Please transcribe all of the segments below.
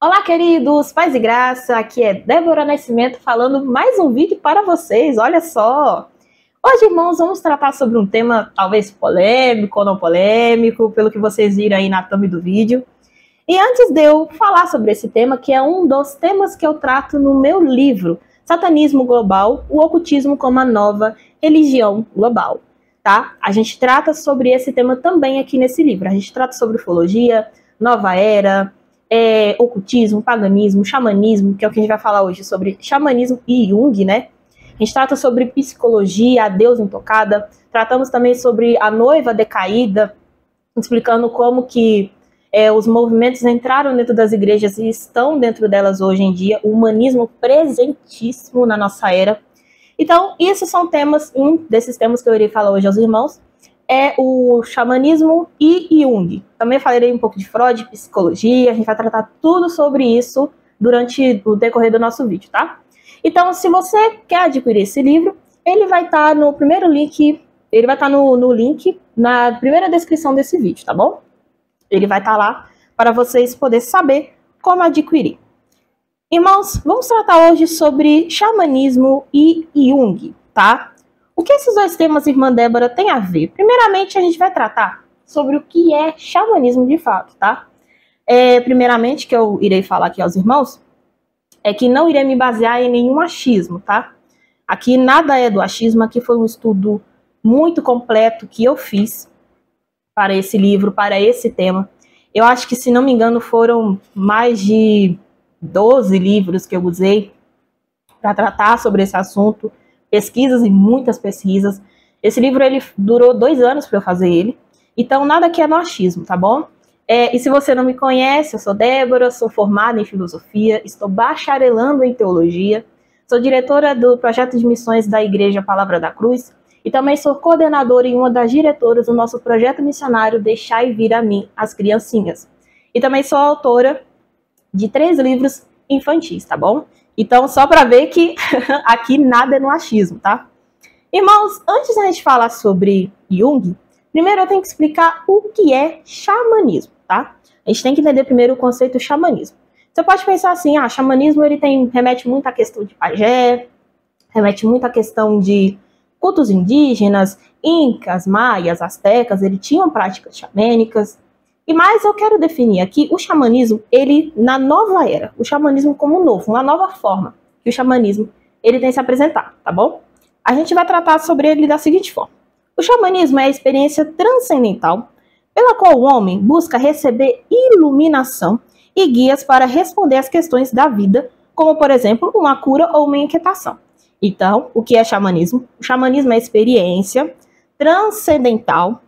Olá, queridos, paz e graça, aqui é Débora Nascimento falando mais um vídeo para vocês, olha só. Hoje, irmãos, vamos tratar sobre um tema talvez polêmico ou não polêmico, pelo que vocês viram aí na thumb do vídeo. E antes de eu falar sobre esse tema, que é um dos temas que eu trato no meu livro, Satanismo Global, o Ocultismo como a Nova Religião Global, tá? A gente trata sobre esse tema também aqui nesse livro, a gente trata sobre ufologia, nova era, ocultismo, paganismo, xamanismo, que é o que a gente vai falar hoje sobre xamanismo e Jung, né? A gente trata sobre psicologia, a deusa intocada, tratamos também sobre a noiva decaída, explicando como que os movimentos entraram dentro das igrejas e estão dentro delas hoje em dia, o humanismo presentíssimo na nossa era. Então, esses são temas, um desses temas que eu irei falar hoje aos irmãos, é o xamanismo e Jung. Também falarei um pouco de Freud, psicologia, a gente vai tratar tudo sobre isso durante o decorrer do nosso vídeo, tá? Então, se você quer adquirir esse livro, ele vai estar no primeiro link, ele vai estar no link na primeira descrição desse vídeo, tá bom? Ele vai estar lá para vocês poderem saber como adquirir. Irmãos, vamos tratar hoje sobre xamanismo e Jung, tá? O que esses dois temas, irmã Débora, têm a ver? Primeiramente, a gente vai tratar sobre o que é xamanismo de fato, tá? Primeiramente, que eu irei falar aqui aos irmãos, é que não irei me basear em nenhum achismo, tá? Aqui nada é do achismo, aqui foi um estudo muito completo que eu fiz para esse livro, para esse tema. Eu acho que, se não me engano, foram mais de 12 livros que eu usei para tratar sobre esse assunto, pesquisas e muitas pesquisas. Esse livro ele durou 2 anos para eu fazer ele, então nada aqui é no achismo, tá bom? E se você não me conhece, eu sou Débora, sou formada em filosofia, estou bacharelando em teologia, sou diretora do projeto de missões da Igreja Palavra da Cruz e também sou coordenadora e uma das diretoras do nosso projeto missionário Deixai Vir a Mim as Criancinhas. E também sou autora de 3 livros infantis, tá bom? Então, só para ver que aqui nada é no achismo, tá? Irmãos, antes da gente falar sobre Jung, primeiro eu tenho que explicar o que é xamanismo, tá? A gente tem que entender primeiro o conceito xamanismo. Você pode pensar assim, xamanismo ele remete muito à questão de pajé, remete muito à questão de cultos indígenas, incas, maias, astecas, eles tinham práticas xamânicas. E mais eu quero definir aqui o xamanismo, ele na nova era, o xamanismo como novo, uma nova forma que o xamanismo ele tem se apresentar, tá bom? A gente vai tratar sobre ele da seguinte forma. O xamanismo é a experiência transcendental pela qual o homem busca receber iluminação e guias para responder às questões da vida, como, por exemplo, uma cura ou uma inquietação. Então, o que é xamanismo? O xamanismo é a experiência transcendental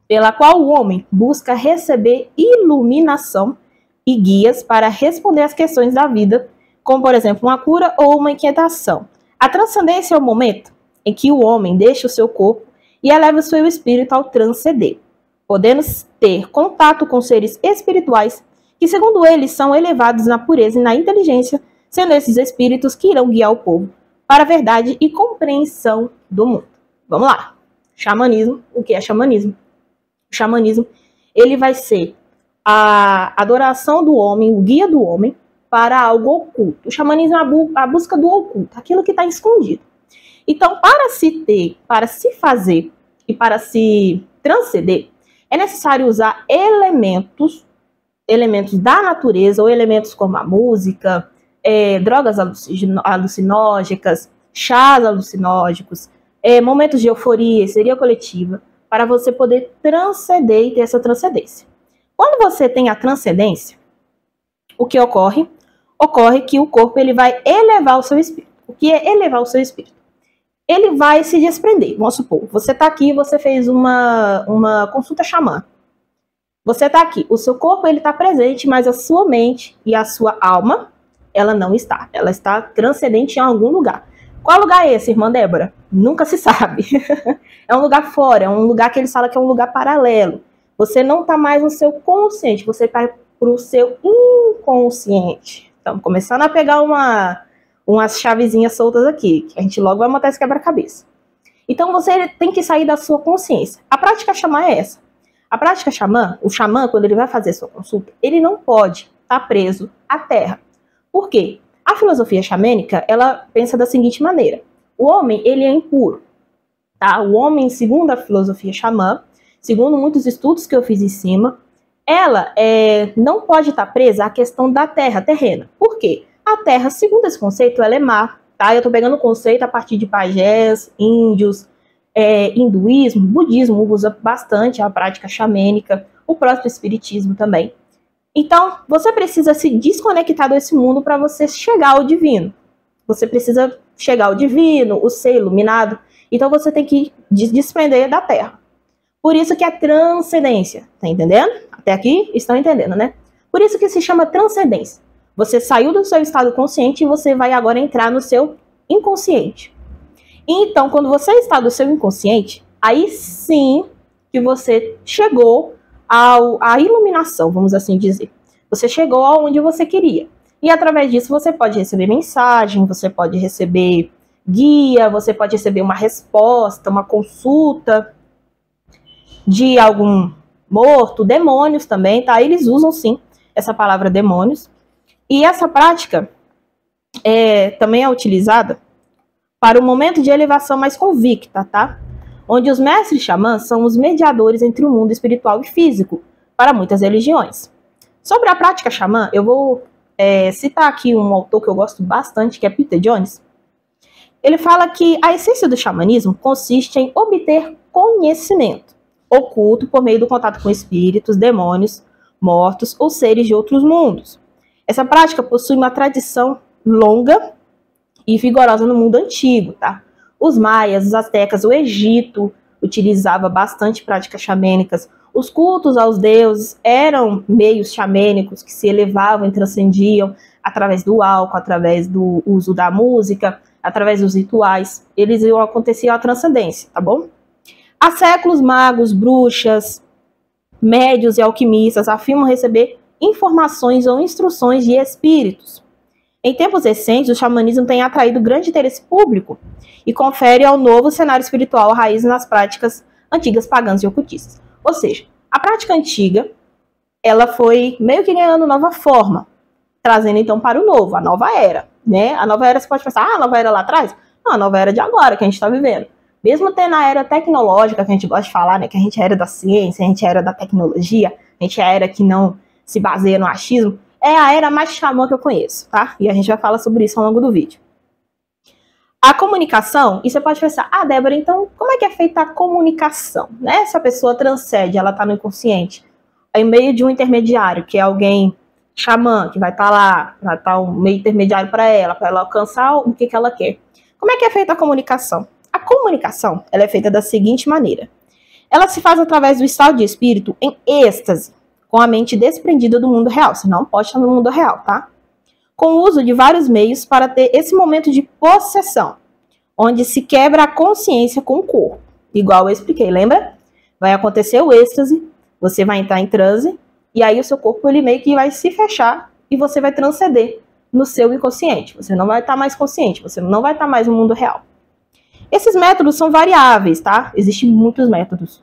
pela qual o homem busca receber iluminação e guias para responder às questões da vida, como, por exemplo, uma cura ou uma inquietação. A transcendência é o momento em que o homem deixa o seu corpo e eleva o seu espírito ao transcender, podendo ter contato com seres espirituais que, segundo eles, são elevados na pureza e na inteligência, sendo esses espíritos que irão guiar o povo para a verdade e compreensão do mundo. Vamos lá. Xamanismo. O que é xamanismo? O xamanismo, ele vai ser a adoração do homem, o guia do homem para algo oculto. O xamanismo é a busca do oculto, aquilo que está escondido. Então, para se ter, para se fazer e para se transcender, é necessário usar elementos da natureza, ou elementos como a música, drogas alucinógenas, chás alucinógicos, momentos de euforia, histeria coletiva, para você poder transcender e ter essa transcendência. Quando você tem a transcendência, o que ocorre? Ocorre que o corpo ele vai elevar o seu espírito. O que é elevar o seu espírito? Ele vai se desprender. Vamos supor, você está aqui, você fez uma consulta xamã. Você está aqui, o seu corpo ele está presente, mas a sua mente e a sua alma, ela não está. Ela está transcendente em algum lugar. Qual lugar é esse, irmã Débora? Nunca se sabe. É um lugar fora, é um lugar que eles falam que é um lugar paralelo. Você não está mais no seu consciente, você vai para o seu inconsciente. Estamos começando a pegar umas chavezinhas soltas aqui, que a gente logo vai montar esse quebra-cabeça. Então você tem que sair da sua consciência. A prática xamã é essa. A prática xamã, o xamã, quando ele vai fazer sua consulta, ele não pode está preso à terra. Por quê? A filosofia xamânica, ela pensa da seguinte maneira: o homem, ele é impuro, tá? O homem, segundo a filosofia xamã, segundo muitos estudos que eu fiz em cima, ela não pode estar presa à questão da terra terrena. Por quê? A terra, segundo esse conceito, ela é má, tá? Eu estou pegando o conceito a partir de pajés, índios, hinduísmo, budismo usa bastante a prática xamânica, o próprio espiritismo também. Então, você precisa se desconectar desse mundo para você chegar ao divino. Você precisa chegar ao divino, o ser iluminado. Então, você tem que desprender da terra. Por isso que é transcendência. Tá entendendo? Até aqui estão entendendo, né? Por isso que se chama transcendência. Você saiu do seu estado consciente e você vai agora entrar no seu inconsciente. Então, quando você está do seu inconsciente, aí sim que você chegou à iluminação, vamos assim dizer. Você chegou aonde você queria. E através disso você pode receber mensagem, você pode receber guia, você pode receber uma resposta, uma consulta de algum morto, demônios também, tá? Eles usam sim essa palavra demônios. E essa prática também é utilizada para um momento de elevação mais convicta, tá? Onde os mestres xamãs são os mediadores entre o mundo espiritual e físico para muitas religiões. Sobre a prática xamã, eu vou citar aqui um autor que eu gosto bastante, que é Peter Jones. Ele fala que a essência do xamanismo consiste em obter conhecimento oculto por meio do contato com espíritos, demônios, mortos ou seres de outros mundos. Essa prática possui uma tradição longa e vigorosa no mundo antigo, tá? Os maias, os astecas, o Egito utilizava bastante práticas xamânicas. Os cultos aos deuses eram meios xamânicos que se elevavam e transcendiam através do álcool, através do uso da música, através dos rituais. Acontecia a transcendência, tá bom? Há séculos, magos, bruxas, médios e alquimistas afirmam receber informações ou instruções de espíritos. Em tempos recentes, o xamanismo tem atraído grande interesse público e confere ao novo cenário espiritual raiz nas práticas antigas pagãs e ocultistas. Ou seja, a prática antiga, ela foi meio que ganhando nova forma, trazendo então para o novo, a nova era, né? A nova era, você pode pensar, a nova era lá atrás? Não, a nova era de agora, que a gente está vivendo. Mesmo tendo a era tecnológica, que a gente gosta de falar, né? Que a gente é a era da ciência, a gente é a era da tecnologia, a gente é a era que não se baseia no achismo, é a era mais xamã que eu conheço, tá? E a gente vai falar sobre isso ao longo do vídeo. A comunicação, e você pode pensar, Débora, então como é que é feita a comunicação? Né? Se a pessoa transcende, ela está no inconsciente, em meio de um intermediário, que é alguém xamã, que vai estar lá, vai estar um meio intermediário para ela alcançar o que ela quer. Como é que é feita a comunicação? A comunicação, ela é feita da seguinte maneira. Ela se faz através do estado de espírito em êxtase, com a mente desprendida do mundo real. Você não pode estar no mundo real, tá? Com o uso de vários meios para ter esse momento de possessão, onde se quebra a consciência com o corpo. Igual eu expliquei, lembra? Vai acontecer o êxtase, você vai entrar em transe, e aí o seu corpo ele meio que vai se fechar e você vai transcender no seu inconsciente. Você não vai estar mais consciente, você não vai estar mais no mundo real. Esses métodos são variáveis, tá? Existem muitos métodos.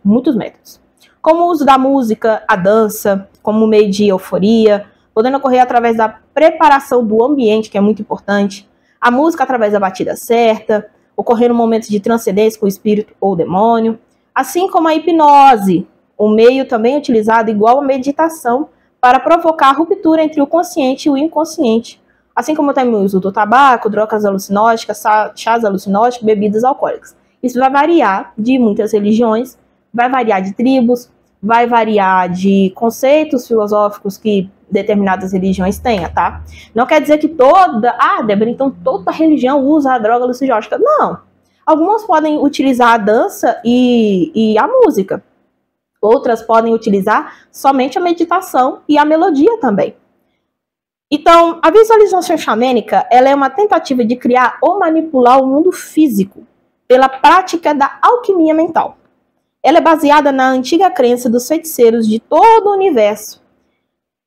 Como o uso da música, a dança, como meio de euforia, podendo ocorrer através da preparação do ambiente, que é muito importante, a música através da batida certa, ocorrendo momentos de transcendência com o espírito ou demônio, assim como a hipnose, um meio também utilizado igual a meditação para provocar a ruptura entre o consciente e o inconsciente, assim como também o uso do tabaco, drogas alucinóticas, chás alucinóticos, bebidas alcoólicas. Isso vai variar de muitas religiões, vai variar de tribos, vai variar de conceitos filosóficos que determinadas religiões tenham, tá? Não quer dizer que Débora, então toda religião usa a droga alucinótica. Não. Algumas podem utilizar a dança e a música. Outras podem utilizar somente a meditação e a melodia também. Então, a visualização xamânica, ela é uma tentativa de criar ou manipular o mundo físico pela prática da alquimia mental. Ela é baseada na antiga crença dos feiticeiros de todo o universo.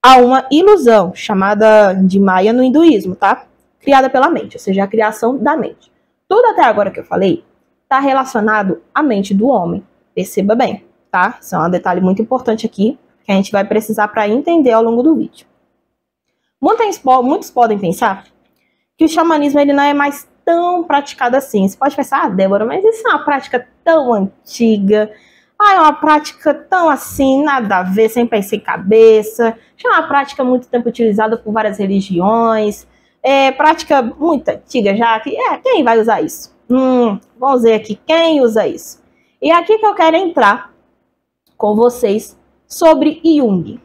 Há uma ilusão, chamada de Maya no hinduísmo, tá? Criada pela mente, ou seja, a criação da mente. Tudo até agora que eu falei está relacionado à mente do homem. Perceba bem, tá? Isso é um detalhe muito importante aqui, que a gente vai precisar para entender ao longo do vídeo. Muitos podem pensar que o xamanismo ele não é mais tão praticado assim. Você pode pensar, ah, Débora, mas isso é uma prática tão antiga, é uma prática tão assim, nada a ver, sem pé e sem cabeça, já é uma prática muito tempo utilizada por várias religiões, prática muito antiga já, quem vai usar isso? Vamos ver aqui, quem usa isso? E é aqui que eu quero entrar com vocês sobre Jung.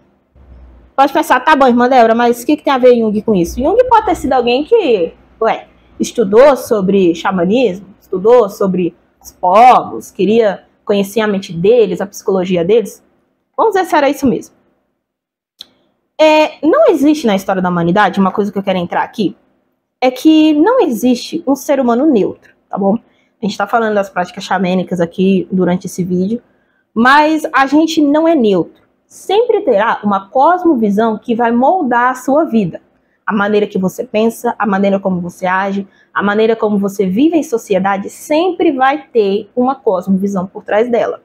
Pode pensar, tá bom, irmã Débora, mas o que tem a ver Jung com isso? Jung pode ter sido alguém que, estudou sobre xamanismo, estudou sobre os povos, queria conhecer a mente deles, a psicologia deles. Vamos ver se era isso mesmo. Não existe na história da humanidade, uma coisa que eu quero entrar aqui, é que não existe um ser humano neutro, tá bom? A gente tá falando das práticas xamânicas aqui durante esse vídeo, mas a gente não é neutro. Sempre terá uma cosmovisão que vai moldar a sua vida. A maneira que você pensa, a maneira como você age, a maneira como você vive em sociedade, sempre vai ter uma cosmovisão por trás dela.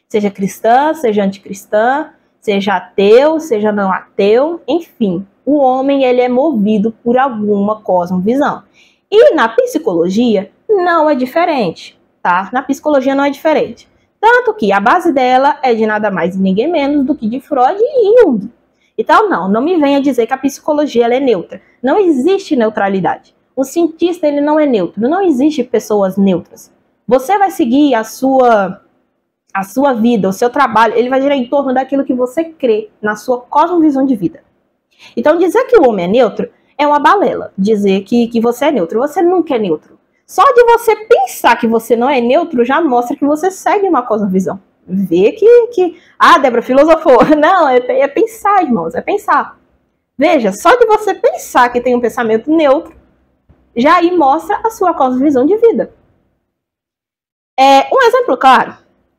Seja cristã, seja anticristã, seja ateu, seja não ateu, enfim. O homem ele é movido por alguma cosmovisão. E na psicologia não é diferente, tá? Na psicologia não é diferente. Tanto que a base dela é de nada mais e ninguém menos do que de Freud e Jung. Então, não me venha dizer que a psicologia ela é neutra. Não existe neutralidade. O cientista ele não é neutro. Não existe pessoas neutras. Você vai seguir a sua vida, o seu trabalho, ele vai girar em torno daquilo que você crê, na sua cosmovisão de vida. Então, dizer que o homem é neutro é uma balela. Dizer que você é neutro. Você nunca é neutro. Só de você pensar que você não é neutro já mostra que você segue uma cosmovisão. Vê que Débora filosofou. Não, é pensar, irmãos, é pensar. Veja, só de você pensar que tem um pensamento neutro, já aí mostra a sua cosmovisão de vida. Um exemplo claro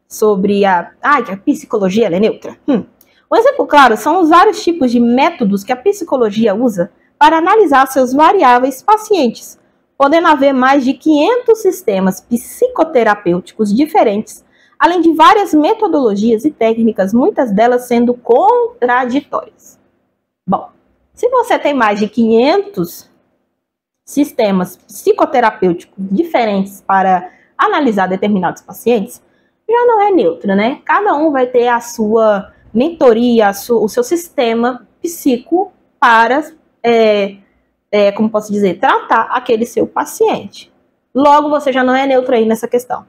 sobre que a psicologia ela é neutra. Um exemplo claro são os vários tipos de métodos que a psicologia usa para analisar seus variáveis pacientes, podendo haver mais de 500 sistemas psicoterapêuticos diferentes, além de várias metodologias e técnicas, muitas delas sendo contraditórias. Bom, se você tem mais de 500 sistemas psicoterapêuticos diferentes para analisar determinados pacientes, já não é neutro, né? Cada um vai ter a sua mentoria, o seu sistema psico para como posso dizer, tratar aquele seu paciente. Logo, você já não é neutro aí nessa questão.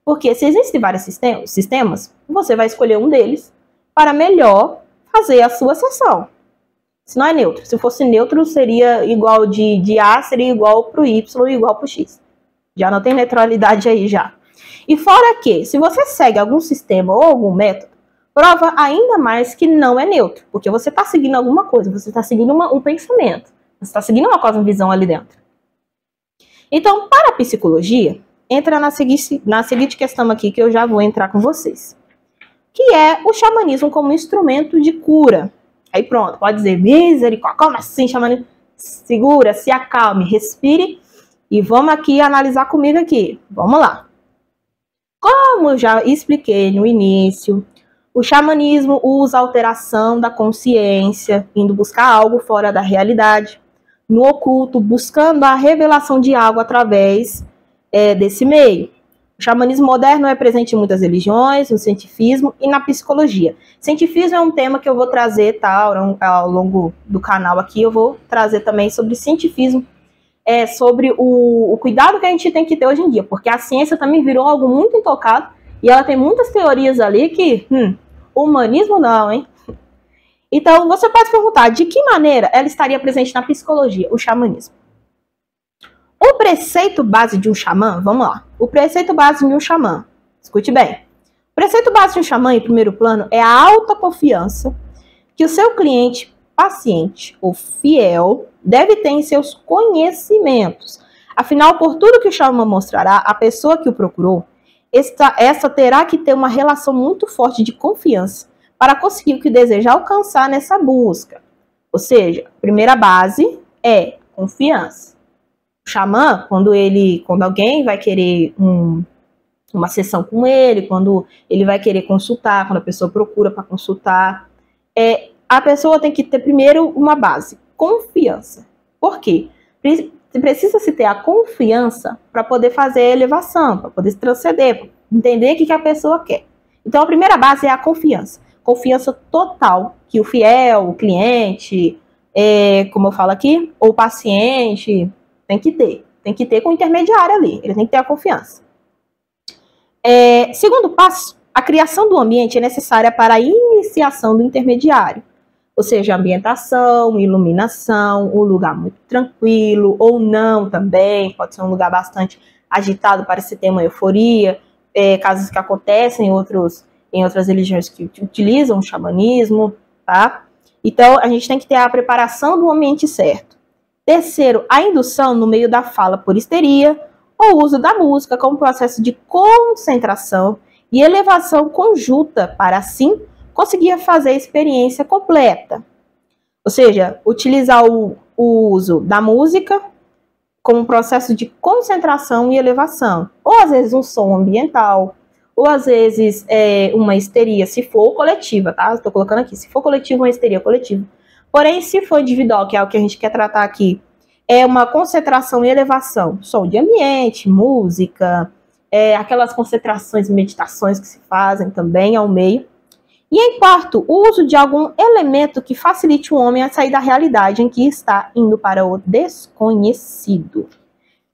Porque se existem vários sistemas, você vai escolher um deles para melhor fazer a sua sessão. Se não é neutro. Se fosse neutro, seria igual de A, seria igual para o Y e igual para o X. Já não tem neutralidade aí já. E fora que, se você segue algum sistema ou algum método, prova ainda mais que não é neutro. Porque você está seguindo alguma coisa, você está seguindo um pensamento. Você está seguindo uma cosmovisão ali dentro. Então, para a psicologia, entra na seguinte questão aqui que eu já vou entrar com vocês. Que é o xamanismo como instrumento de cura. Aí pronto, pode dizer, misericórdia, como assim xamanismo? Segura, se acalme, respire e vamos aqui analisar comigo aqui. Vamos lá. Como eu já expliquei no início, o xamanismo usa a alteração da consciência, indo buscar algo fora da realidade, no oculto, buscando a revelação de algo através desse meio. O xamanismo moderno é presente em muitas religiões, no cientifismo e na psicologia. Cientifismo é um tema que eu vou trazer ao longo do canal aqui, eu vou trazer também sobre cientifismo, sobre o cuidado que a gente tem que ter hoje em dia, porque a ciência também virou algo muito intocado e ela tem muitas teorias ali que, humanismo não, hein? Então, você pode perguntar de que maneira ela estaria presente na psicologia, o xamanismo. O preceito base de um xamã, vamos lá. O preceito base de um xamã, escute bem. O preceito base de um xamã, em primeiro plano, é a alta confiança que o seu cliente, paciente ou fiel deve ter em seus conhecimentos. Afinal, por tudo que o xamã mostrará, a pessoa que o procurou, essa terá que ter uma relação muito forte de confiança para conseguir o que deseja alcançar nessa busca. Ou seja, a primeira base é confiança. O xamã, quando alguém vai querer uma sessão com ele, quando ele vai querer consultar, quando a pessoa procura para consultar, a pessoa tem que ter primeiro uma base, confiança. Por quê? Precisa se ter a confiança para poder fazer a elevação, para poder se transcender, pra entender o que a pessoa quer. Então, a primeira base é a confiança. Confiança total que o fiel, o cliente, como eu falo aqui, ou o paciente, tem que ter. Tem que ter com o intermediário ali. Ele tem que ter a confiança. Segundo passo, a criação do ambiente é necessária para a iniciação do intermediário. Ou seja, ambientação, iluminação, um lugar muito tranquilo, ou não também, pode ser um lugar bastante agitado para se ter uma euforia, casos que acontecem em outras religiões que utilizam o xamanismo, tá? Então, a gente tem que ter a preparação do ambiente certo. Terceiro, a indução no meio da fala por histeria, ou o uso da música como processo de concentração e elevação conjunta para, assim, conseguir fazer a experiência completa. Ou seja, utilizar o uso da música como processo de concentração e elevação. Ou, às vezes, um som ambiental, ou, às vezes, uma histeria, se for coletiva, tá? Estou colocando aqui, se for coletiva, uma histeria coletiva. Porém, se for individual, que é o que a gente quer tratar aqui, é uma concentração e elevação. Som de ambiente, música, aquelas concentrações e meditações que se fazem também ao meio. E em quarto, o uso de algum elemento que facilite o homem a sair da realidade em que está indo para o desconhecido.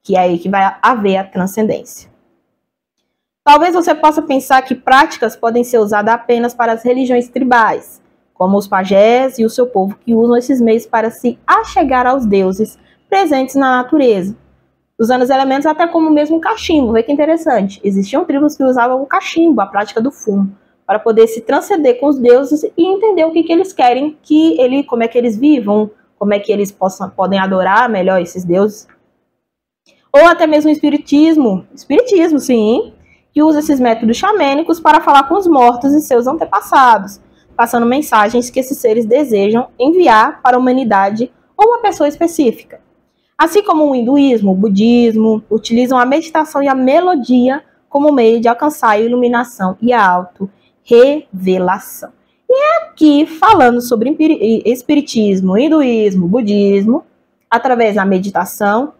Que é aí que vai haver a transcendência. Talvez você possa pensar que práticas podem ser usadas apenas para as religiões tribais, como os pajés e o seu povo que usam esses meios para se achegar aos deuses presentes na natureza, usando os elementos até como mesmo o cachimbo. Vê que interessante. Existiam tribos que usavam o cachimbo, a prática do fumo, para poder se transcender com os deuses e entender o que eles querem, como é que eles vivam, como é que eles podem adorar melhor esses deuses. Ou até mesmo o espiritismo, sim, que usa esses métodos xamânicos para falar com os mortos e seus antepassados, passando mensagens que esses seres desejam enviar para a humanidade ou uma pessoa específica. Assim como o hinduísmo, o budismo, utilizam a meditação e a melodia como meio de alcançar a iluminação e a auto-revelação. E aqui, falando sobre espiritismo, hinduísmo, budismo, através da meditação,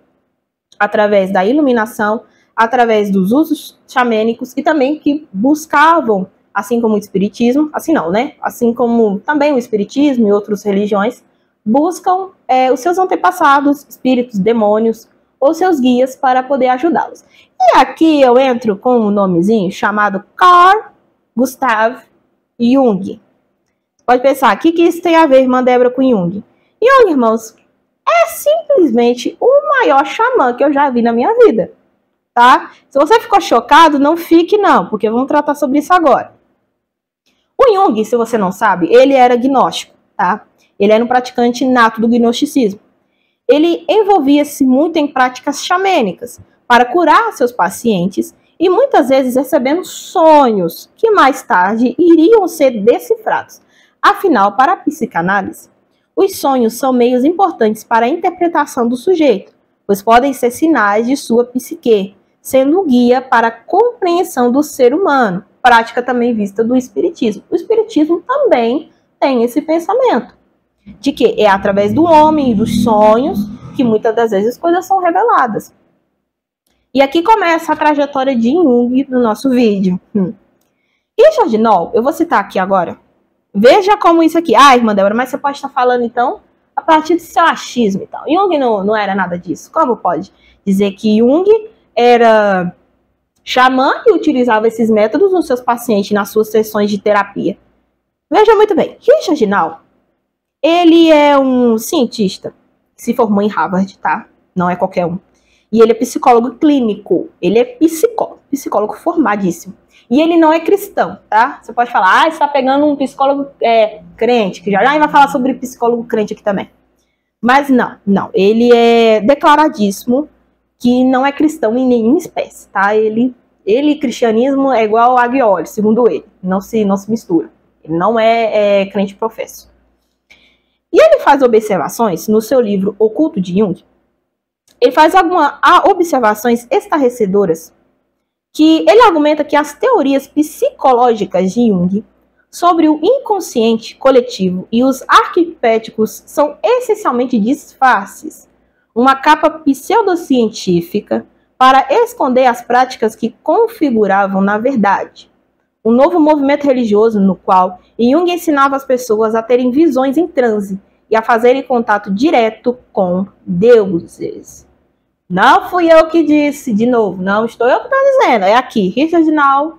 através da iluminação, através dos usos xamânicos e também que buscavam, assim como o espiritismo, assim não, né? Assim como também o espiritismo e outras religiões, buscam os seus antepassados, espíritos, demônios ou seus guias para poder ajudá-los. E aqui eu entro com um nomezinho chamado Carl Gustav Jung. Pode pensar, o que isso tem a ver, irmã Débora, com Jung? Jung, irmãos, é simplesmente o maior xamã que eu já vi na minha vida, tá? Se você ficou chocado, não fique não, porque vamos tratar sobre isso agora. O Jung, se você não sabe, ele era gnóstico, tá? Ele era um praticante nato do gnosticismo. Ele envolvia-se muito em práticas xamânicas para curar seus pacientes e muitas vezes recebendo sonhos que mais tarde iriam ser decifrados. Afinal, para a psicanálise, os sonhos são meios importantes para a interpretação do sujeito, pois podem ser sinais de sua psique, sendo guia para a compreensão do ser humano, prática também vista do espiritismo. O espiritismo também tem esse pensamento de que é através do homem e dos sonhos que muitas das vezes as coisas são reveladas. E aqui começa a trajetória de Jung no nosso vídeo. Richard Knoll, eu vou citar aqui agora. Veja como isso aqui. Ah, irmã Débora, mas você pode estar falando então a partir do seu achismo e tal. Jung não era nada disso. Como pode dizer que Jung era xamã e utilizava esses métodos nos seus pacientes nas suas sessões de terapia? Veja muito bem. Richard Knoll, ele é um cientista que se formou em Harvard, tá? Não é qualquer um. E ele é psicólogo clínico. Ele é psicólogo formadíssimo. E ele não é cristão, tá? Você pode falar, você tá pegando um psicólogo crente, que já vai falar sobre psicólogo crente aqui também. Mas não. Ele é declaradíssimo que não é cristão em nenhuma espécie, tá? Ele cristianismo é igual água e óleo, segundo ele. Não se mistura. Ele não é crente professo. E ele faz observações no seu livro Oculto de Jung. Ele faz algumas observações estarrecedoras que ele argumenta que as teorias psicológicas de Jung sobre o inconsciente coletivo e os arquétipos são essencialmente disfarces, uma capa pseudocientífica para esconder as práticas que configuravam na verdade. Um novo movimento religioso no qual Jung ensinava as pessoas a terem visões em transe e a fazerem contato direto com deuses. Não fui eu que disse, de novo, não estou eu que estou dizendo, é aqui, Richard Nall,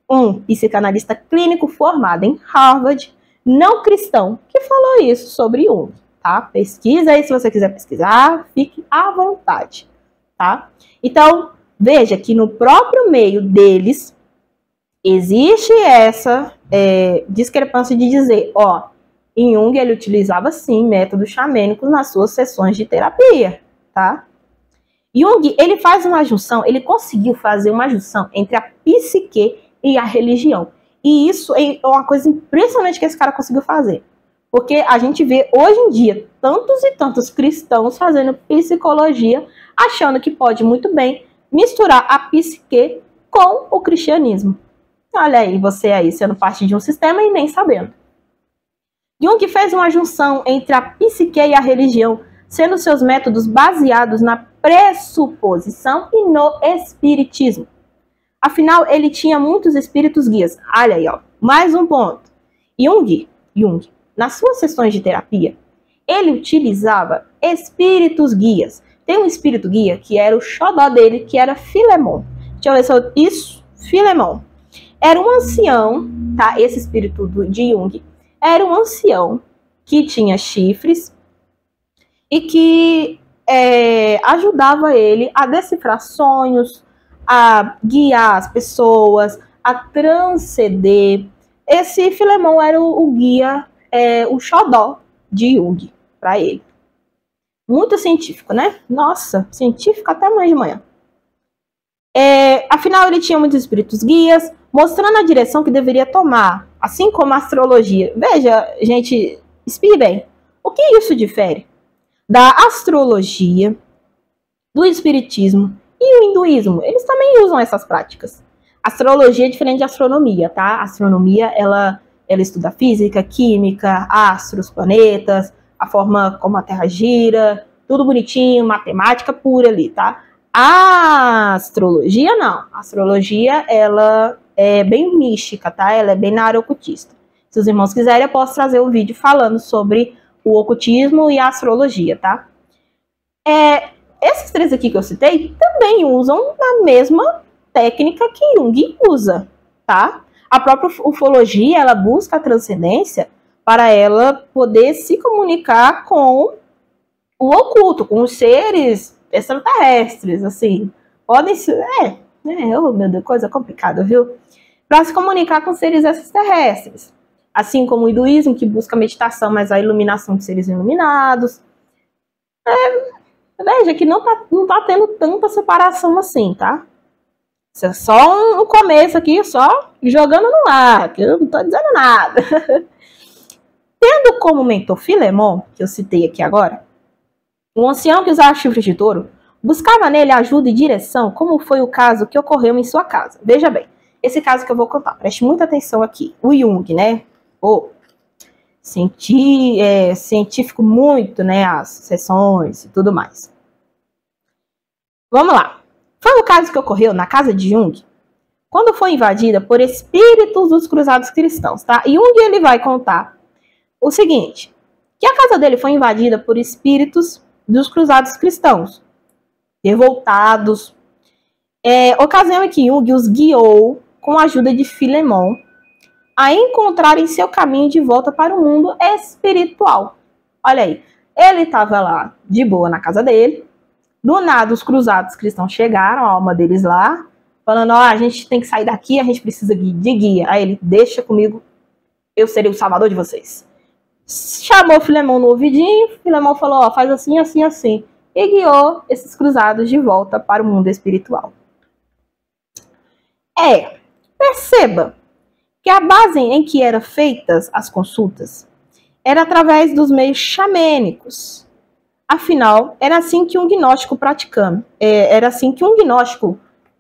um psicanalista clínico formado em Harvard, não cristão, que falou isso sobre Jung, tá? Pesquisa aí se você quiser pesquisar, fique à vontade, tá? Então, veja que no próprio meio deles existe essa discrepância de dizer, ó, Jung ele utilizava sim métodos xamânicos nas suas sessões de terapia, tá? Jung, ele faz uma junção, ele conseguiu fazer uma junção entre a psique e a religião. E isso é uma coisa impressionante que esse cara conseguiu fazer. Porque a gente vê hoje em dia tantos e tantos cristãos fazendo psicologia, achando que pode muito bem misturar a psique com o cristianismo. Olha aí, você aí sendo parte de um sistema e nem sabendo. Jung fez uma junção entre a psique e a religião, sendo seus métodos baseados na pressuposição e no espiritismo. Afinal, ele tinha muitos espíritos guias. Olha aí, ó, mais um ponto. Jung, nas suas sessões de terapia, ele utilizava espíritos guias. Tem um espírito guia que era o xodó dele, que era Filemon. Deixa eu ver se eu... Isso, Filemon. Era um ancião, tá? Esse espírito de Jung era um ancião que tinha chifres e que ajudava ele a decifrar sonhos, a guiar as pessoas, a transcender. Esse Filemon era o guia, o xodó de Jung para ele. Muito científico, né? Nossa, científico até amanhã de manhã. Afinal, ele tinha muitos espíritos guias, mostrando a direção que deveria tomar, assim como a astrologia. Veja, gente, espie bem. O que isso difere da astrologia, do espiritismo e o hinduísmo? Eles também usam essas práticas. Astrologia é diferente de astronomia, tá? A astronomia, ela estuda física, química, astros, planetas, a forma como a Terra gira, tudo bonitinho, matemática pura ali, tá? A astrologia, não. A astrologia, ela é bem mística, tá? Ela é bem na área ocultista. Se os irmãos quiserem, eu posso trazer um vídeo falando sobre o ocultismo e a astrologia, tá? Esses três aqui que eu citei também usam a mesma técnica que Jung usa, tá? A própria ufologia, ela busca a transcendência para ela poder se comunicar com o oculto, com os seres extraterrestres, assim. Podem ser... oh, meu Deus, coisa complicada, viu? Para se comunicar com seres extraterrestres. Assim como o hinduísmo, que busca a meditação, mas a iluminação de seres iluminados. Veja que não tá tendo tanta separação assim, tá? Isso é só um começo aqui, só jogando no ar, que eu não tô dizendo nada. Tendo como mentor Filemon, que eu citei aqui agora, um ancião que usava chifres de touro, buscava nele ajuda e direção, como foi o caso que ocorreu em sua casa. Veja bem, esse caso que eu vou contar, preste muita atenção aqui. O Jung, né? Científico muito, né? As sessões e tudo mais. Vamos lá. Foi o caso que ocorreu na casa de Jung, quando foi invadida por espíritos dos cruzados cristãos, tá? Jung, ele vai contar o seguinte, que a casa dele foi invadida por espíritos dos cruzados cristãos, revoltados. Ocasião em que Jung os guiou, com a ajuda de Filemon, a encontrarem seu caminho de volta para o mundo espiritual. Olha aí, ele estava lá de boa na casa dele, do nada os cruzados cristãos chegaram, a alma deles lá, falando, a gente tem que sair daqui, a gente precisa de guia. Aí ele, deixa comigo, eu serei o salvador de vocês. Chamou Filemon no ouvidinho, Filemon falou, faz assim, assim, assim, e guiou esses cruzados de volta para o mundo espiritual. Perceba que a base em que eram feitas as consultas era através dos meios xamânicos. Afinal, era assim que um gnóstico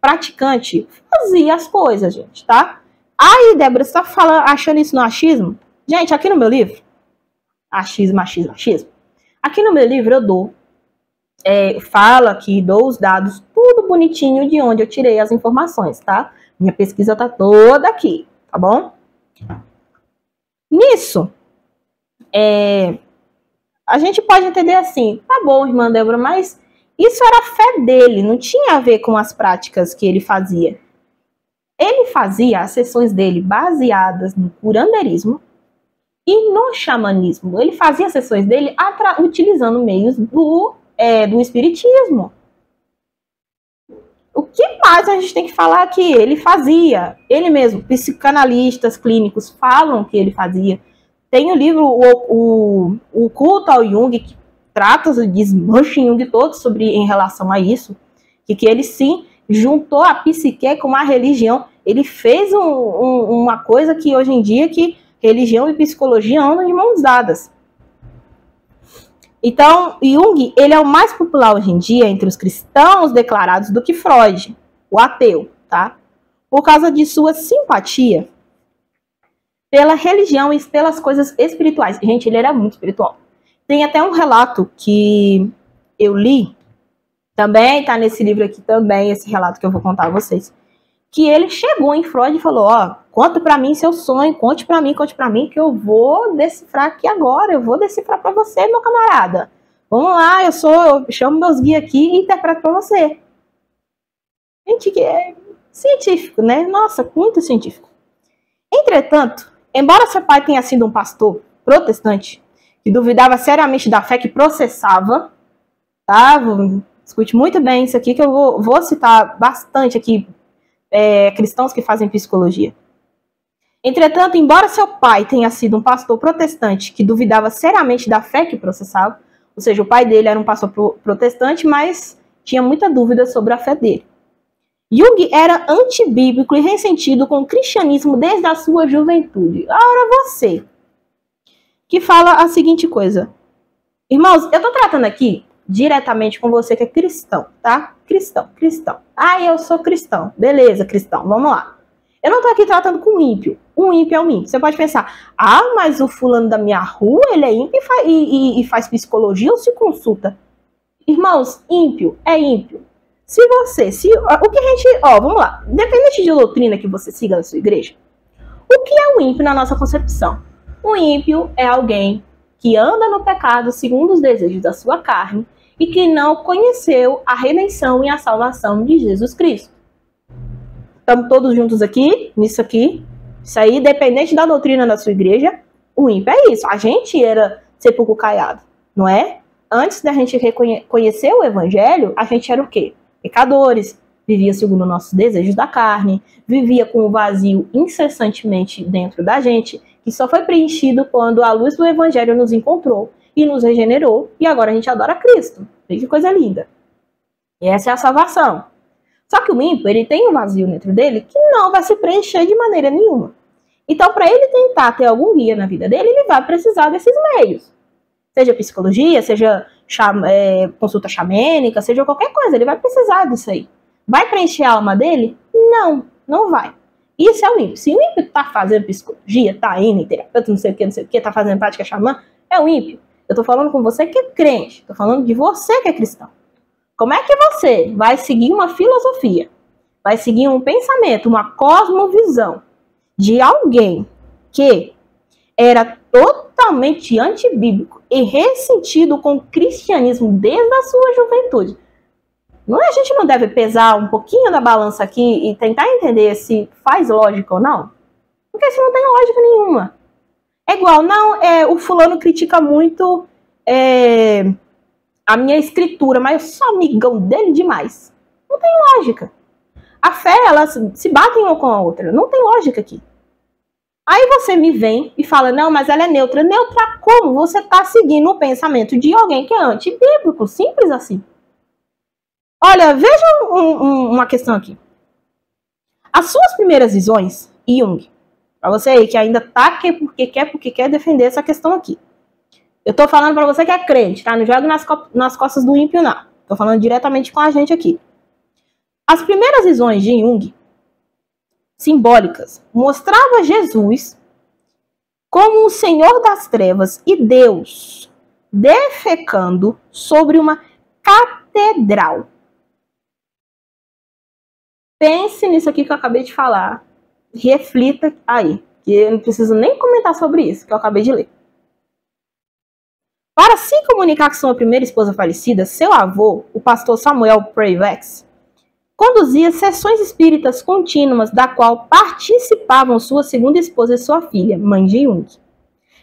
praticante fazia as coisas, gente, tá? Aí, Débora, você tá achando isso no achismo? Gente, aqui no meu livro, achismo. Aqui no meu livro eu dou, falo aqui, dou os dados, tudo bonitinho de onde eu tirei as informações, tá? Minha pesquisa tá toda aqui, tá bom? Nisso, a gente pode entender assim, tá bom, irmã Débora, mas isso era a fé dele, não tinha a ver com as práticas que ele fazia. Ele fazia as sessões dele baseadas no curanderismo e no xamanismo. Ele fazia as sessões dele utilizando meios do espiritismo. O que mais a gente tem que falar aqui? Ele fazia, ele mesmo, psicanalistas clínicos falam que ele fazia. Tem o livro o Culto ao Jung, que trata o desmanche em Jung todo em relação a isso, que ele sim juntou a psique com a religião. Ele fez uma coisa que hoje em dia que religião e psicologia andam de mãos dadas. Então, Jung, ele é o mais popular hoje em dia entre os cristãos declarados do que Freud, o ateu, tá? Por causa de sua simpatia pela religião e pelas coisas espirituais. Gente, ele era muito espiritual. Tem até um relato que eu li, também tá nesse livro aqui também, esse relato que eu vou contar a vocês, que ele chegou em Freud e falou, conta pra mim seu sonho, conte pra mim, que eu vou decifrar aqui agora, eu vou decifrar pra você, meu camarada. Vamos lá, eu chamo meus guias aqui e interpreto pra você. Gente, que é científico, né? Nossa, muito científico. Entretanto, embora seu pai tenha sido um pastor protestante, que duvidava seriamente da fé que processava, tá? Escute muito bem isso aqui, que eu vou citar bastante aqui, cristãos que fazem psicologia. Entretanto, embora seu pai tenha sido um pastor protestante que duvidava seriamente da fé que processava, ou seja, o pai dele era um pastor protestante, mas tinha muita dúvida sobre a fé dele. Jung era antibíblico e ressentido com o cristianismo desde a sua juventude. Ora, você que fala a seguinte coisa. Irmãos, eu tô tratando aqui diretamente com você que é cristão, tá? Cristão. Eu sou cristão. Beleza, cristão, vamos lá. Eu não tô aqui tratando com ímpio. Um ímpio é um ímpio. Você pode pensar, mas o fulano da minha rua, ele é ímpio e faz psicologia ou se consulta? Irmãos, ímpio é ímpio. O que a gente, vamos lá. Independente de doutrina que você siga na sua igreja, o que é um ímpio na nossa concepção? Um ímpio é alguém que anda no pecado segundo os desejos da sua carne e que não conheceu a redenção e a salvação de Jesus Cristo. Estamos todos juntos aqui, nisso aqui. Isso aí, independente da doutrina da sua igreja, o ímpio é isso. A gente era sepulcro caiado, não é? Antes da gente conhecer o evangelho, a gente era o quê? Pecadores, vivia segundo nossos desejos da carne, vivia com o vazio incessantemente dentro da gente, que só foi preenchido quando a luz do evangelho nos encontrou e nos regenerou, e agora a gente adora Cristo. Veja que coisa linda. E essa é a salvação. Só que o ímpio, ele tem um vazio dentro dele que não vai se preencher de maneira nenhuma. Então, para ele tentar ter algum guia na vida dele, ele vai precisar desses meios. Seja psicologia, seja consulta xamânica, seja qualquer coisa, ele vai precisar disso aí. Vai preencher a alma dele? Não vai. Isso é o ímpio. Se o ímpio está fazendo psicologia, está indo em terapeuta, não sei o que, está fazendo prática xamã, é o ímpio. Eu estou falando com você que é crente, estou falando de você que é cristão. Como é que você vai seguir uma filosofia, vai seguir um pensamento, uma cosmovisão de alguém que era totalmente antibíblico e ressentido com o cristianismo desde a sua juventude? A gente não deve pesar um pouquinho da balança aqui e tentar entender se faz lógica ou não? Porque isso não tem lógica nenhuma. É igual, o fulano critica muito a minha escritura, mas eu sou amigão dele demais. Não tem lógica. A fé, elas se batem uma com a outra. Não tem lógica aqui. Aí você me vem e fala, não, mas ela é neutra. Neutra como? Você está seguindo o pensamento de alguém que é antibíblico. Simples assim. Olha, veja uma questão aqui. As suas primeiras visões, Jung, para você aí que ainda tá porque quer defender essa questão aqui. Eu tô falando para você que é crente, tá? Não joga nas costas do ímpio, não. Tô falando diretamente com a gente aqui. As primeiras visões de Jung simbólicas, mostrava Jesus como o Senhor das Trevas e Deus defecando sobre uma catedral. Pense nisso aqui que eu acabei de falar. Reflita aí, que eu não preciso nem comentar sobre isso, que eu acabei de ler. Para se comunicar com sua primeira esposa falecida, seu avô, o pastor Samuel Prevex, conduzia sessões espíritas contínuas, da qual participavam sua segunda esposa e sua filha, mãe de Jung.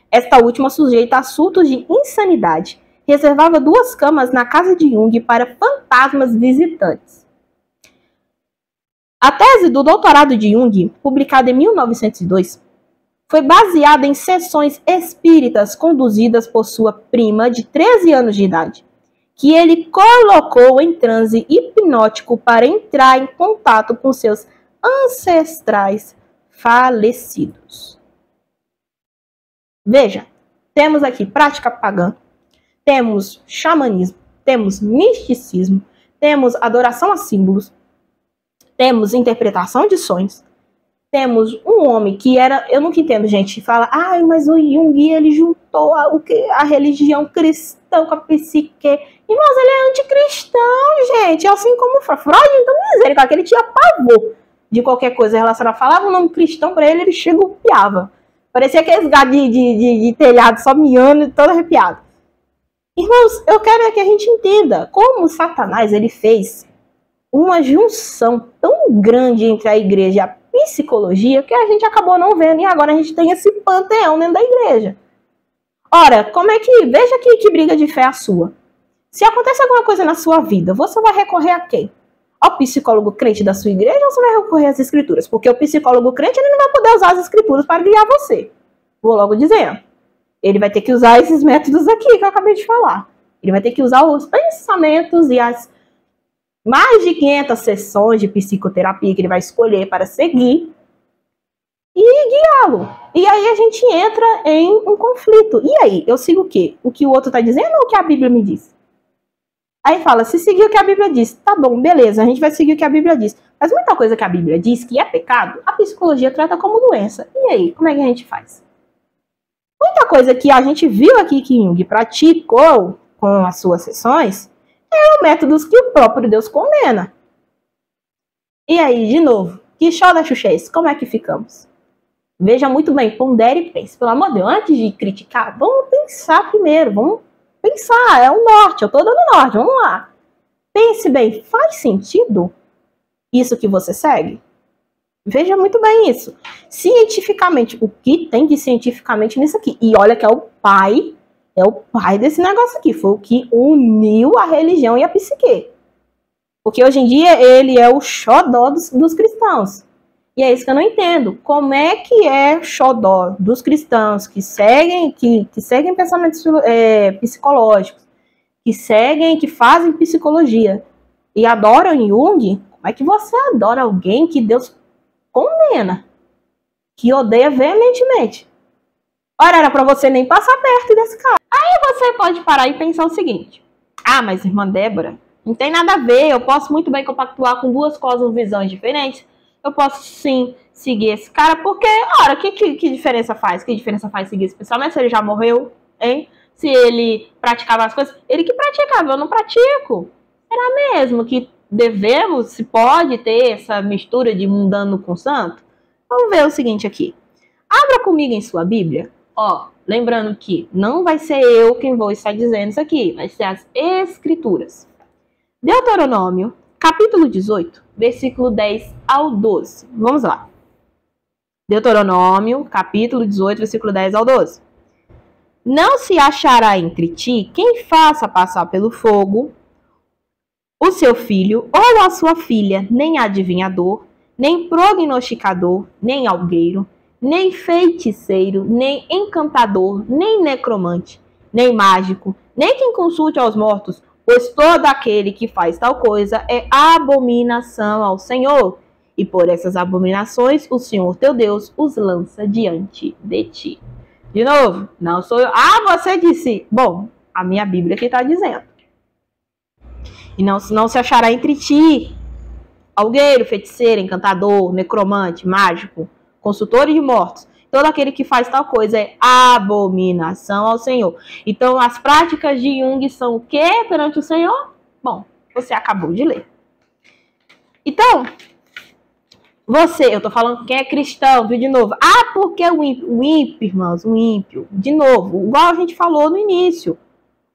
Esta última, sujeita a surtos de insanidade, reservava 2 camas na casa de Jung para fantasmas visitantes. A tese do doutorado de Jung, publicada em 1902, foi baseada em sessões espíritas conduzidas por sua prima de 13 anos de idade, que ele colocou em transe hipnótico para entrar em contato com seus ancestrais falecidos. Veja, temos aqui prática pagã, temos xamanismo, temos misticismo, temos adoração a símbolos, temos interpretação de sonhos, temos um homem que era, eu nunca entendo, gente, fala, mas o Jung, ele juntou a religião cristã com a psique. Irmãos, ele é anticristão, gente, assim como Freud, então misericórdia, que ele tinha pavor de qualquer coisa relacionada. Falava o nome cristão pra ele, ele chegupiava. Parecia aqueles gatos de telhado só miando e todo arrepiado. Irmãos, eu quero que a gente entenda como Satanás, ele fez uma junção tão grande entre a igreja e a psicologia que a gente acabou não vendo, e agora a gente tem esse panteão dentro da igreja. Ora, como é que, veja que briga de fé a sua. Se acontece alguma coisa na sua vida, você vai recorrer a quem? Ao psicólogo crente da sua igreja ou você vai recorrer às escrituras? Porque o psicólogo crente, ele não vai poder usar as escrituras para guiar você. Vou logo dizendo. Ele vai ter que usar esses métodos aqui que eu acabei de falar. Ele vai ter que usar os pensamentos e as mais de 500 sessões de psicoterapia que ele vai escolher para seguir e guiá-lo. E aí a gente entra em um conflito. E aí, eu sigo o quê? O que o outro está dizendo ou o que a Bíblia me diz? Aí fala, se seguir o que a Bíblia diz, tá bom, beleza, a gente vai seguir o que a Bíblia diz. Mas muita coisa que a Bíblia diz que é pecado, a psicologia trata como doença. E aí, como é que a gente faz? Muita coisa que a gente viu aqui que Jung praticou com as suas sessões eram métodos que o próprio Deus condena. E aí, de novo, que show da Xuxa é esse? Como é que ficamos? Veja muito bem, pondere e pense. Pelo amor de Deus, antes de criticar, vamos pensar primeiro, vamos pensar, é o norte, eu tô dando norte, vamos lá. Pense bem, faz sentido isso que você segue? Veja muito bem isso. Cientificamente, o que tem de cientificamente nisso aqui? E olha que é o pai desse negócio aqui, foi o que uniu a religião e a psique. Porque hoje em dia ele é o xodó dos cristãos. E é isso que eu não entendo. Como é que é xodó dos cristãos que seguem pensamentos psicológicos, que fazem psicologia e adoram Jung? Como é que você adora alguém que Deus condena, que odeia veementemente? Ora, era para você nem passar perto desse cara. Aí você pode parar e pensar o seguinte: mas irmã Débora, não tem nada a ver, eu posso muito bem compactuar com duas cosmovisões diferentes. Eu posso sim seguir esse cara, porque, ora, que diferença faz? Que diferença faz seguir esse pensamento se ele já morreu, hein? Se ele praticava as coisas, ele que praticava, eu não pratico. Será mesmo que devemos, se pode ter essa mistura de mundano com santo? Vamos ver o seguinte aqui. Abra comigo em sua Bíblia. Lembrando que não vai ser eu quem vou estar dizendo isso aqui, vai ser as Escrituras. Deuteronômio, capítulo 18, versículo 10 ao 12. Vamos lá. Deuteronômio, capítulo 18, versículo 10 ao 12. Não se achará entre ti quem faça passar pelo fogo o seu filho ou a sua filha, nem adivinhador, nem prognosticador, nem algueiro, nem feiticeiro, nem encantador, nem necromante, nem mágico, nem quem consulte aos mortos, pois todo aquele que faz tal coisa é abominação ao Senhor, e por essas abominações o Senhor teu Deus os lança diante de ti. De novo, não sou eu. Você disse. Bom, a minha Bíblia que está dizendo. E não se achará entre ti algueiro, feiticeiro, encantador, necromante, mágico, consultor de mortos. Todo aquele que faz tal coisa é abominação ao Senhor. Então, as práticas de Jung são o quê perante o Senhor? Bom, você acabou de ler. Então, eu tô falando quem é cristão, viu, de novo. Ah, porque o ímpio, irmãos, o ímpio, de novo, igual a gente falou no início.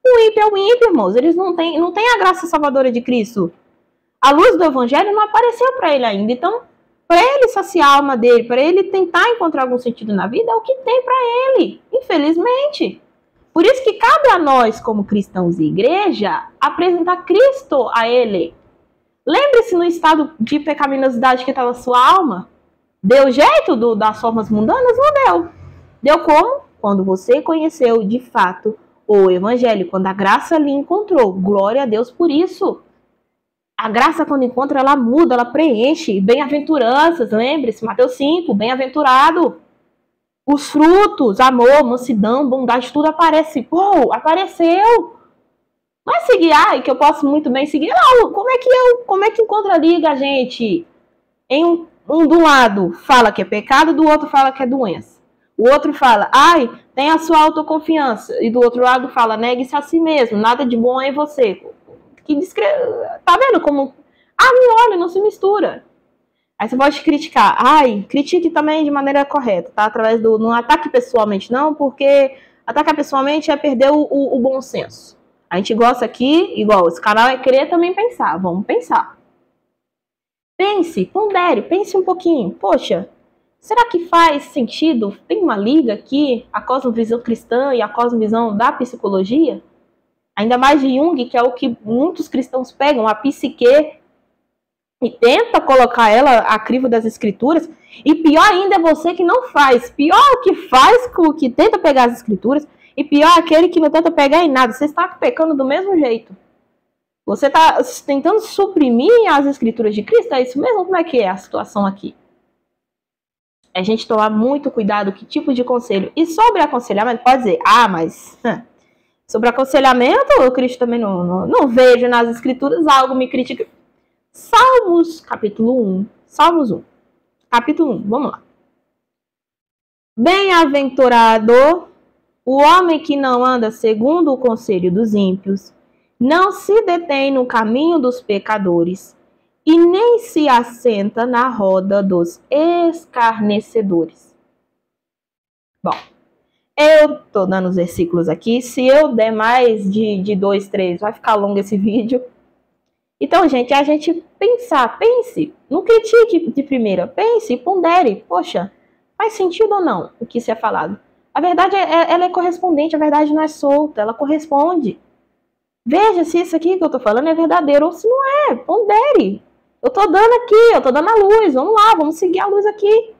O ímpio é o ímpio, irmãos, eles não têm a graça salvadora de Cristo. A luz do evangelho não apareceu para ele ainda, então, para ele saciar a alma dele, para ele tentar encontrar algum sentido na vida, é o que tem para ele, infelizmente. Por isso que cabe a nós, como cristãos e igreja, apresentar Cristo a ele. Lembre-se no estado de pecaminosidade que está na sua alma. Deu jeito das formas mundanas? Não deu. Deu como? Quando você conheceu de fato o evangelho, quando a graça lhe encontrou. Glória a Deus por isso. A graça, quando encontra, ela muda, ela preenche. Bem-aventuranças, lembre-se, Mateus 5, bem-aventurado. Os frutos, amor, mansidão, bondade, tudo aparece. Pô, apareceu. Não é seguir, que eu posso muito bem seguir. Não, como é que encontra a liga, gente? Em um do lado fala que é pecado, do outro fala que é doença. O outro fala, tem a sua autoconfiança. E do outro lado fala, negue-se a si mesmo, nada de bom é em você. Tá vendo como... me olha, não se mistura. Aí você pode criticar. Critique também de maneira correta, tá? Através do... Não ataque pessoalmente, não, porque atacar pessoalmente é perder o bom senso. A gente gosta aqui, igual, esse canal é querer também pensar. Vamos pensar. Pense, pondere, pense um pouquinho. Poxa, será que faz sentido? Tem uma liga aqui, a cosmovisão cristã e a cosmovisão da psicologia? Ainda mais de Jung, que é o que muitos cristãos pegam, a psique, e tenta colocar ela a crivo das escrituras. E pior ainda é você que não faz. Pior o que faz, o que tenta pegar as escrituras. E pior aquele que não tenta pegar em nada. Você está pecando do mesmo jeito. Você está tentando suprimir as escrituras de Cristo. É isso mesmo? Como é que é a situação aqui? É a gente tomar muito cuidado que tipo de conselho. E sobre aconselhamento, pode dizer, mas... Sobre aconselhamento, o Cristo também não vejo nas escrituras algo me critica. Salmos, capítulo 1. Salmos 1. Capítulo 1, vamos lá. Bem-aventurado o homem que não anda segundo o conselho dos ímpios, não se detém no caminho dos pecadores, e nem se assenta na roda dos escarnecedores. Bom, eu tô dando os versículos aqui. Se eu der mais de 2, 3, vai ficar longo esse vídeo. Então, gente, a gente pense, não critique de primeira, pense, pondere. Poxa, faz sentido ou não o que isso é falado? A verdade, ela é correspondente, a verdade não é solta, ela corresponde. Veja se isso aqui que eu tô falando é verdadeiro ou se não é, pondere. Eu tô dando aqui, eu tô dando a luz, vamos lá, vamos seguir a luz aqui.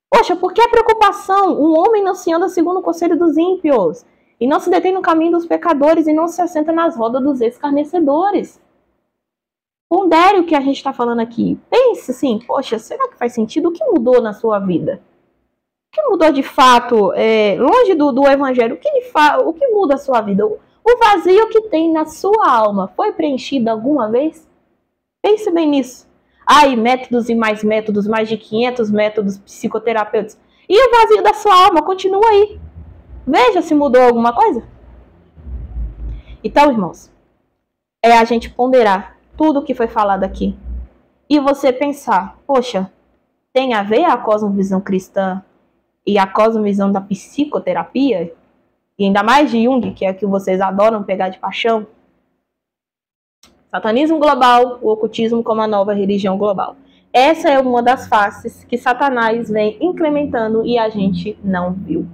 Poxa, por que a preocupação? Um homem não se anda segundo o conselho dos ímpios, e não se detém no caminho dos pecadores, e não se assenta nas rodas dos escarnecedores. Pondere o que a gente está falando aqui. Pense assim, poxa, será que faz sentido? O que mudou na sua vida? O que mudou de fato, longe do evangelho? O que muda a sua vida? O vazio que tem na sua alma foi preenchido alguma vez? Pense bem nisso. Métodos e mais métodos, mais de 500 métodos psicoterapêuticos. E o vazio da sua alma continua aí. Veja se mudou alguma coisa. Então, irmãos, é a gente ponderar tudo o que foi falado aqui. E você pensar, poxa, tem a ver a cosmovisão cristã e a cosmovisão da psicoterapia? E ainda mais de Jung, que é que vocês adoram pegar de paixão. Satanismo global, o ocultismo como a nova religião global. Essa é uma das faces que Satanás vem incrementando e a gente não viu.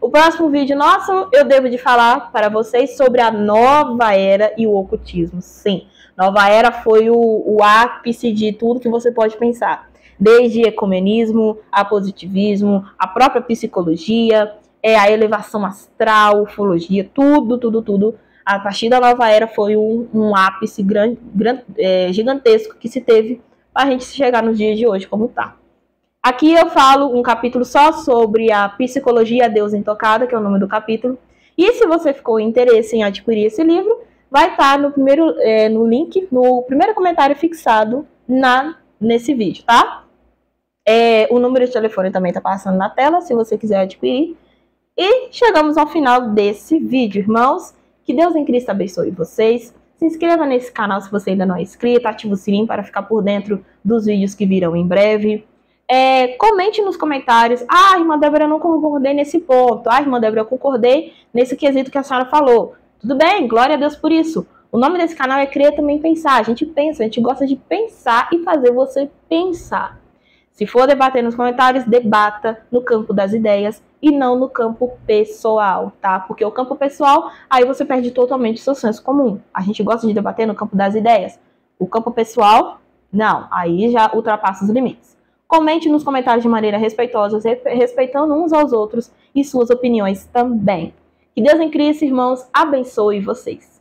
O próximo vídeo nosso, eu devo de falar para vocês sobre a nova era e o ocultismo. Sim, nova era foi o ápice de tudo que você pode pensar. Desde ecumenismo, a positivismo, a própria psicologia, a elevação astral, ufologia, tudo. A partir da nova era foi um ápice gigantesco que se teve para a gente chegar nos dias de hoje como está. Aqui eu falo um capítulo só sobre a psicologia a Deus intocada, que é o nome do capítulo. E se você ficou interesse em adquirir esse livro, vai estar no link, no primeiro comentário fixado nesse vídeo, tá? O número de telefone também tá passando na tela, se você quiser adquirir. E chegamos ao final desse vídeo, irmãos. Que Deus em Cristo abençoe vocês. Se inscreva nesse canal se você ainda não é inscrito. Ative o sininho para ficar por dentro dos vídeos que virão em breve. Comente nos comentários. Irmã Débora, eu não concordei nesse ponto. Irmã Débora, eu concordei nesse quesito que a senhora falou. Tudo bem, glória a Deus por isso. O nome desse canal é Crer Também Pensar. A gente pensa, a gente gosta de pensar e fazer você pensar. Se for debater nos comentários, debata no campo das ideias e não no campo pessoal, tá? Porque o campo pessoal, aí você perde totalmente o seu senso comum. A gente gosta de debater no campo das ideias. O campo pessoal, não. Aí já ultrapassa os limites. Comente nos comentários de maneira respeitosa, respeitando uns aos outros e suas opiniões também. Que Deus em Cristo, irmãos, abençoe vocês.